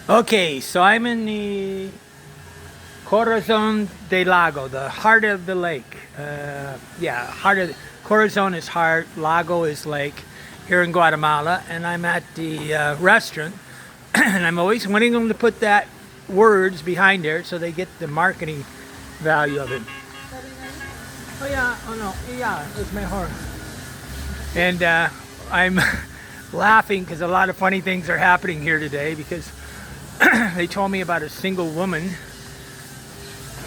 Okay, so I'm in the Corazon del Lago, the heart of the lake. Corazon is heart, Lago is lake here in Guatemala, and I'm at the restaurant, and I'm always wanting them to put that words behind there so they get the marketing value of it. It's mejor. And I'm laughing because a lot of funny things are happening here today because they told me about a single woman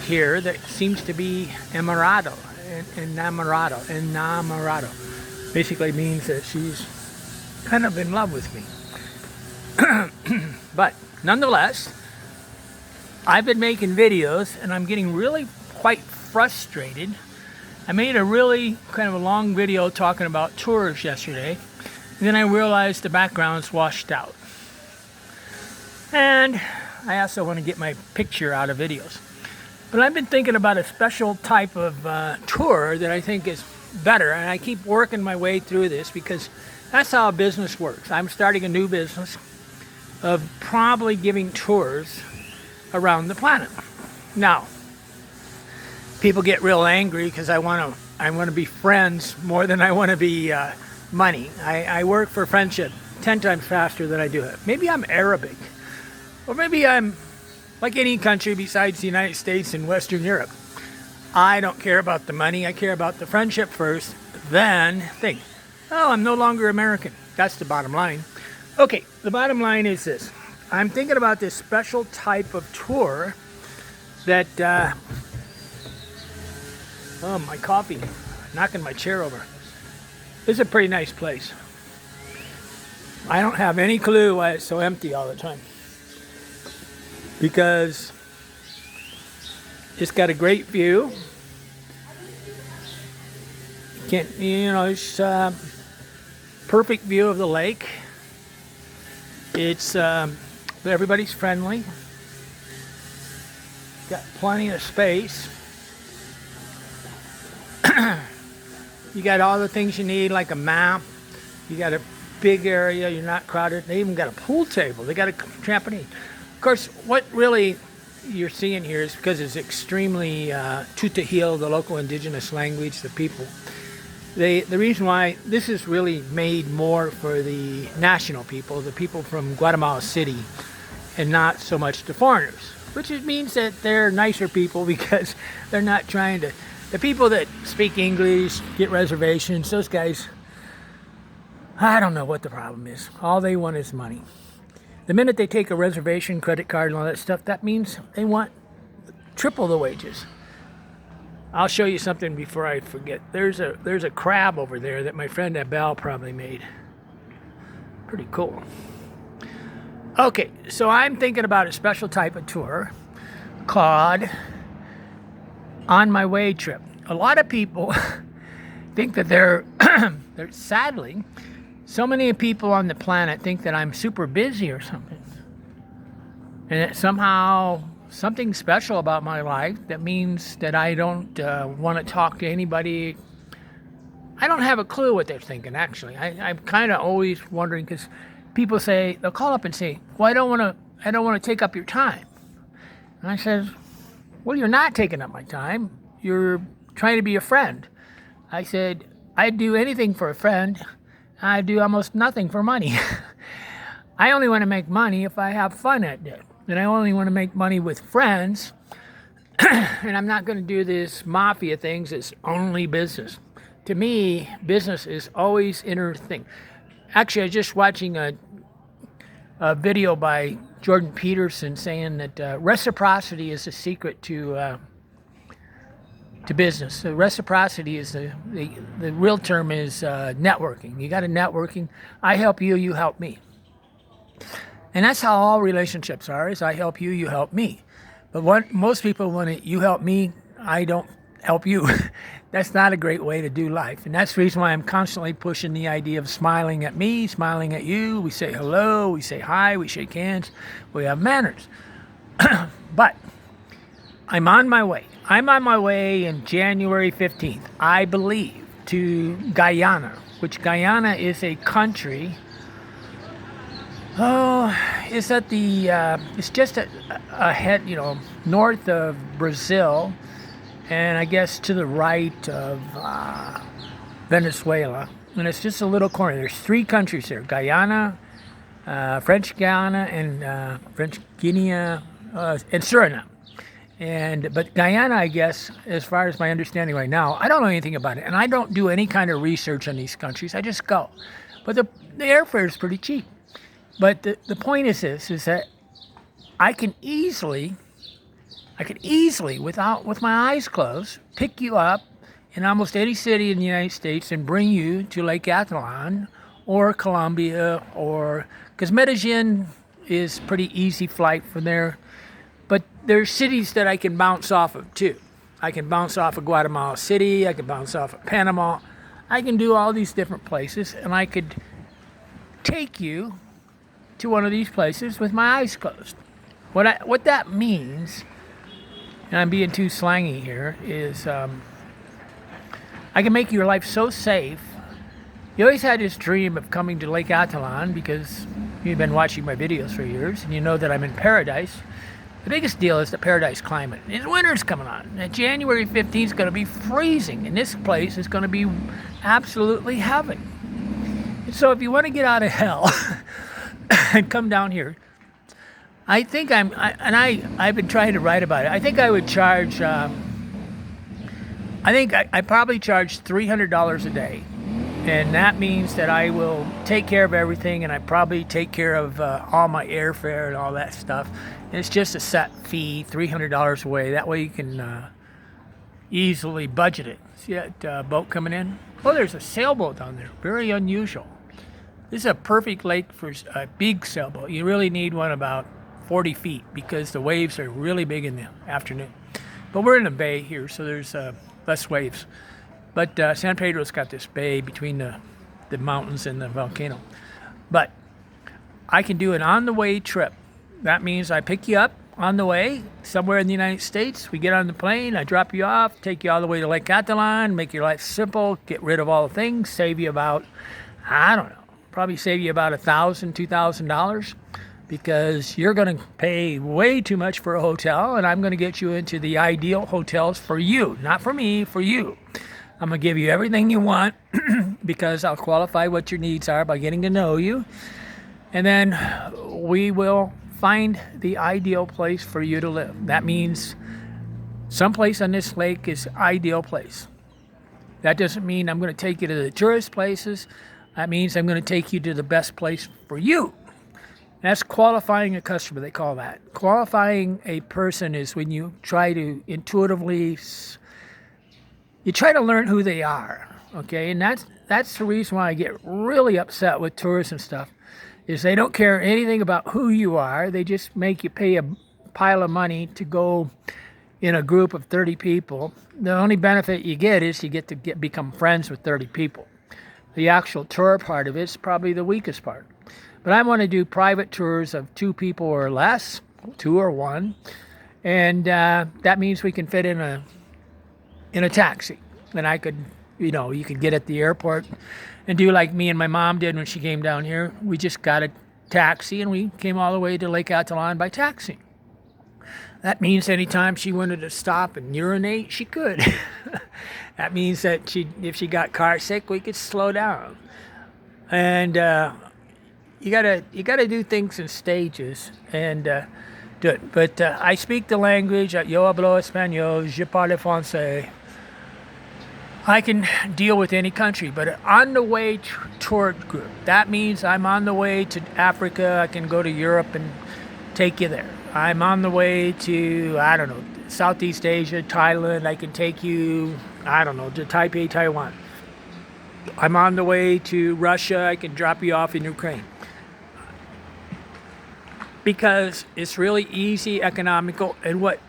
here that seems to be enamorado. Basically means that she's kind of in love with me. But nonetheless, I've been making videos and I'm getting really quite frustrated. I made a really kind of a long video talking about tours yesterday, and then I realized the background's washed out. And I also want to get my picture out of videos. But I've been thinking about a special type of tour that I think is better, and I keep working my way through this because that's how a business works. I'm starting a new business of probably giving tours around the planet. Now, people get real angry because I want to be friends more than I want to be money. I work for friendship 10 times faster than I do it. Maybe I'm Arabic. Or maybe I'm like any country besides the United States and Western Europe. I don't care about the money. I care about the friendship first, then think, oh, I'm no longer American. That's the bottom line. Okay, the bottom line is this. I'm thinking about this special type of tour that, oh, my coffee, knocking my chair over. This is a pretty nice place. I don't have any clue why it's so empty all the time. Because it's got a great view. It's a perfect view of the lake. It's everybody's friendly. Got plenty of space. You got all the things you need, like a map. You got a big area. You're not crowded. They even got a pool table. They got a trampoline. Of course, what really you're seeing here is because it's extremely Tutahil, the local indigenous language, the people. The reason why this is really made more for the national people, the people from Guatemala City, and not so much the foreigners, which means that they're nicer people because they're not trying to. The people that speak English, get reservations, those guys, I don't know what the problem is. All they want is money. The minute they take a reservation, credit card, and all that stuff, that means they want triple the wages. I'll show you something before I forget. There's a crab over there that my friend Abel probably made. Pretty cool. Okay, so I'm thinking about a special type of tour called On My Way Trip. A lot of people think that they're sadly, so many people on the planet think that I'm super busy or something. And that somehow something special about my life that means that I don't want to talk to anybody. I don't have a clue what they're thinking, actually. I'm kind of always wondering because people say, they'll call up and say, well, I don't want to take up your time. And I said, well, you're not taking up my time. You're trying to be a friend. I said, I'd do anything for a friend. I do almost nothing for money. I only want to make money if I have fun at it. And I only want to make money with friends. And I'm not going to do this mafia things. It's only business. To me, business is always inner thing. Actually, I was just watching a video by Jordan Peterson saying that reciprocity is the secret to business. So reciprocity is the real term is networking. You got a networking. I help you, you help me. And that's how all relationships are, is I help you, you help me. But what most people want to, you help me, I don't help you. That's not a great way to do life. And that's the reason why I'm constantly pushing the idea of smiling at me, smiling at you. We say hello, we say hi, we shake hands, we have manners. But I'm on my way. I'm on my way in January 15th, I believe, to Guyana, which Guyana is a country Oh, it's at the, it's just ahead, north of Brazil, and I guess to the right of Venezuela. And it's just a little corner. There's three countries here: Guyana, French Guyana, and French Guinea, and Suriname. But Guyana, I guess, as far as my understanding right now, I don't know anything about it, and I don't do any kind of research on these countries. I just go. But the airfare is pretty cheap. But the point is this: is that I can easily, with my eyes closed, pick you up in almost any city in the United States and bring you to Lake Atitlan or Colombia, or because Medellin is pretty easy flight from there. But there's cities that I can bounce off of too. I can bounce off of Guatemala City. I can bounce off of Panama. I can do all these different places, and I could take you to one of these places with my eyes closed. What that means, and I'm being too slangy here, is I can make your life so safe. You always had this dream of coming to Lake Atitlan because you've been watching my videos for years, and you know that I'm in paradise. The biggest deal is the paradise climate. It's winter's coming on. And January 15th is going to be freezing, and this place is going to be absolutely heaven. And so if you want to get out of hell and come down here, I think I've been trying to write about it. I think I would charge, I probably charge $300 a day. And that means that I will take care of everything, and I probably take care of all my airfare and all that stuff. And it's just a set fee, $300 away. That way you can easily budget it. See that boat coming in? Oh, there's a sailboat down there. Very unusual. This is a perfect lake for a big sailboat. You really need one about 40 feet because the waves are really big in the afternoon. But we're in a bay here, so there's less waves. But San Pedro's got this bay between the mountains and the volcano. But I can do an on-the-way trip. That means I pick you up on the way somewhere in the United States. We get on the plane, I drop you off, take you all the way to Lake Atitlan, make your life simple, get rid of all the things, save you about, I don't know, probably save you about $1,000, $2,000 because you're going to pay way too much for a hotel, and I'm going to get you into the ideal hotels for you, not for me, for you. I'm going to give you everything you want because I'll qualify what your needs are by getting to know you. And then we will find the ideal place for you to live. That means someplace on this lake is ideal place. That doesn't mean I'm going to take you to the tourist places. That means I'm going to take you to the best place for you. That's qualifying a customer, they call that. Qualifying a person is when you try to intuitively you try to learn who they are, okay? And that's the reason why I get really upset with tourists and stuff, is they don't care anything about who you are. They just make you pay a pile of money to go in a group of 30 people. The only benefit you get is you get to become friends with 30 people. The actual tour part of it is probably the weakest part. But I want to do private tours of 2 people or less, 2 or 1, and that means we can fit in a taxi. And I could, you could get at the airport and do like me and my mom did when she came down here. We just got a taxi and we came all the way to Lake Atitlan by taxi. That means anytime she wanted to stop and urinate, she could. That means that if she got car sick, we could slow down. And you gotta do things in stages and do it. But I speak the language. Yo hablo español. Je parle français. I can deal with any country, but on the way tour group, that means I'm on the way to Africa. I can go to Europe and take you there. I'm on the way to, I don't know, Southeast Asia, Thailand. I can take you, I don't know, to Taipei, Taiwan. I'm on the way to Russia. I can drop you off in Ukraine. Because it's really easy, economical, and what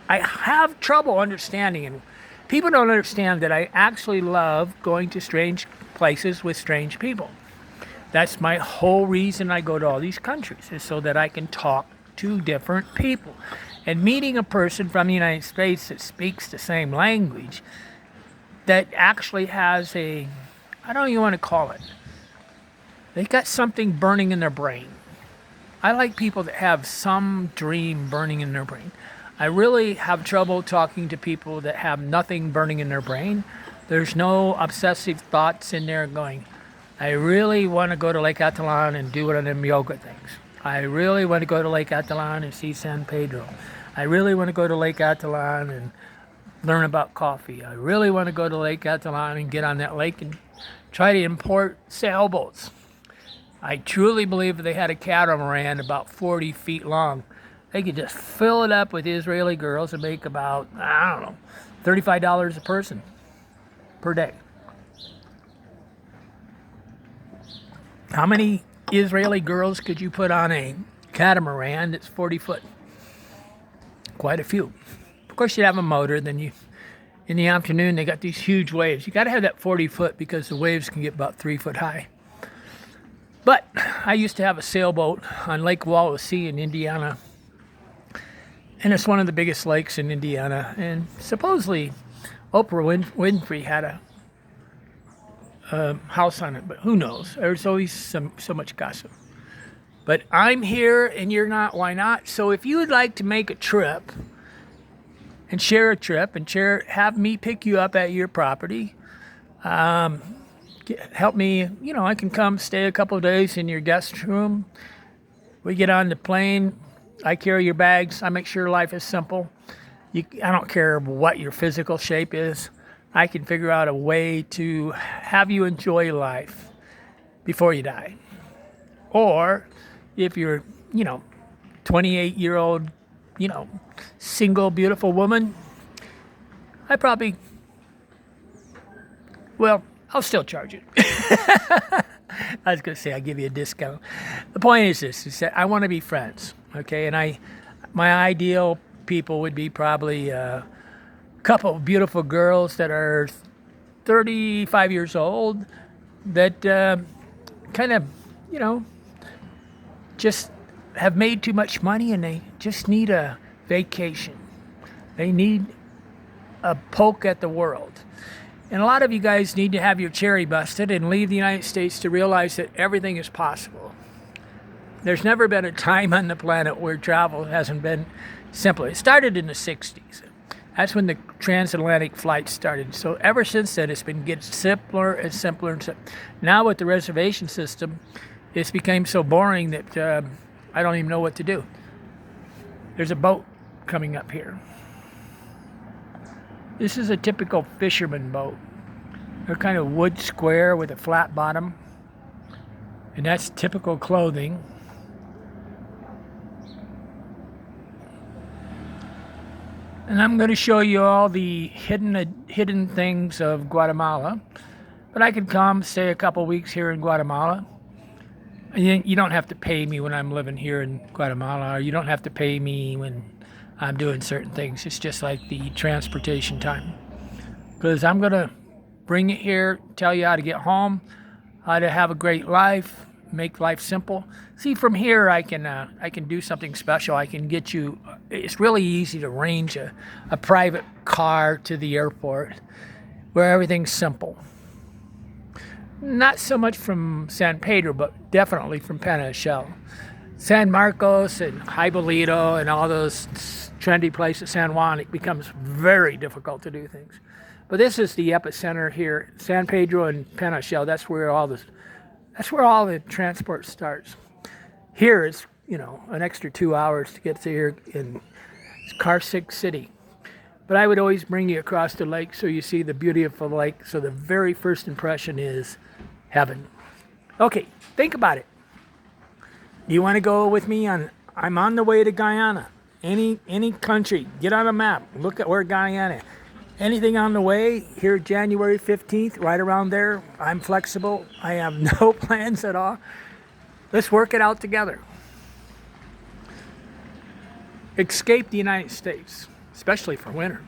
I have trouble understanding, and people don't understand that I actually love going to strange places with strange people. That's my whole reason I go to all these countries, is so that I can talk to different people. And meeting a person from the United States that speaks the same language, that actually has I don't even want to call it, they got something burning in their brain. I like people that have some dream burning in their brain. I really have trouble talking to people that have nothing burning in their brain. There's no obsessive thoughts in there going, I really want to go to Lake Atitlan and do one of them yoga things. I really want to go to Lake Atitlan and see San Pedro. I really want to go to Lake Atitlan and learn about coffee. I really want to go to Lake Atitlan and get on that lake and try to import sailboats. I truly believe if they had a catamaran about 40 feet long, they could just fill it up with Israeli girls and make about, I don't know, $35 a person per day. How many Israeli girls could you put on a catamaran that's 40 foot? Quite a few. Of course, you'd have a motor, then in the afternoon, they got these huge waves. You got to have that 40 foot because the waves can get about 3 foot high. But I used to have a sailboat on Lake Wawasee in Indiana. And it's one of the biggest lakes in Indiana. And supposedly Oprah Winfrey had a house on it, but who knows? There's always so much gossip. But I'm here and you're not, why not? So if you would like to make a trip and share a trip and have me pick you up at your property, help me, I can come stay a couple of days in your guest room. We get on the plane, I carry your bags, I make sure life is simple. I don't care what your physical shape is. I can figure out a way to have you enjoy life before you die. Or if you're, 28-year-old, single, beautiful woman, I'll still charge it. I was going to say I'll give you a discount. The point is this, is that I want to be friends, okay? And my ideal people would be probably a couple of beautiful girls that are 35 years old that kind of, just have made too much money and they just need a vacation. They need a poke at the world. And a lot of you guys need to have your cherry busted and leave the United States to realize that everything is possible. There's never been a time on the planet where travel hasn't been simpler. It started in the 60s. That's when the transatlantic flights started. So ever since then, it's been getting simpler and simpler and simpler. Now with the reservation system, it's become so boring that I don't even know what to do. There's a boat coming up here. This is a typical fisherman boat. They're kind of wood square with a flat bottom. And that's typical clothing. And I'm going to show you all the hidden things of Guatemala. But I could come stay a couple weeks here in Guatemala. And you don't have to pay me when I'm living here in Guatemala, or you don't have to pay me when I'm doing certain things. It's just like the transportation time. Because I'm going to bring it here, tell you how to get home, how to have a great life, make life simple. See, from here I can do something special. I can get you, it's really easy to arrange a private car to the airport where everything's simple. Not so much from San Pedro, but definitely from Panajachel. San Marcos and Hibolito and all those trendy places, San Juan, it becomes very difficult to do things. But this is the epicenter here, San Pedro and Panajachel. That's where all the transport starts. Here it's, an extra 2 hours to get to here in Carsick City. But I would always bring you across the lake so you see the beauty of the lake. So the very first impression is heaven. Okay, think about it. Do you want to go with me I'm on the way to Guyana. Any country, get on a map, look at where Guyana is. Anything on the way here January 15th, right around there. I'm flexible. I have no plans at all. Let's work it out together. Escape the United States, especially for winter.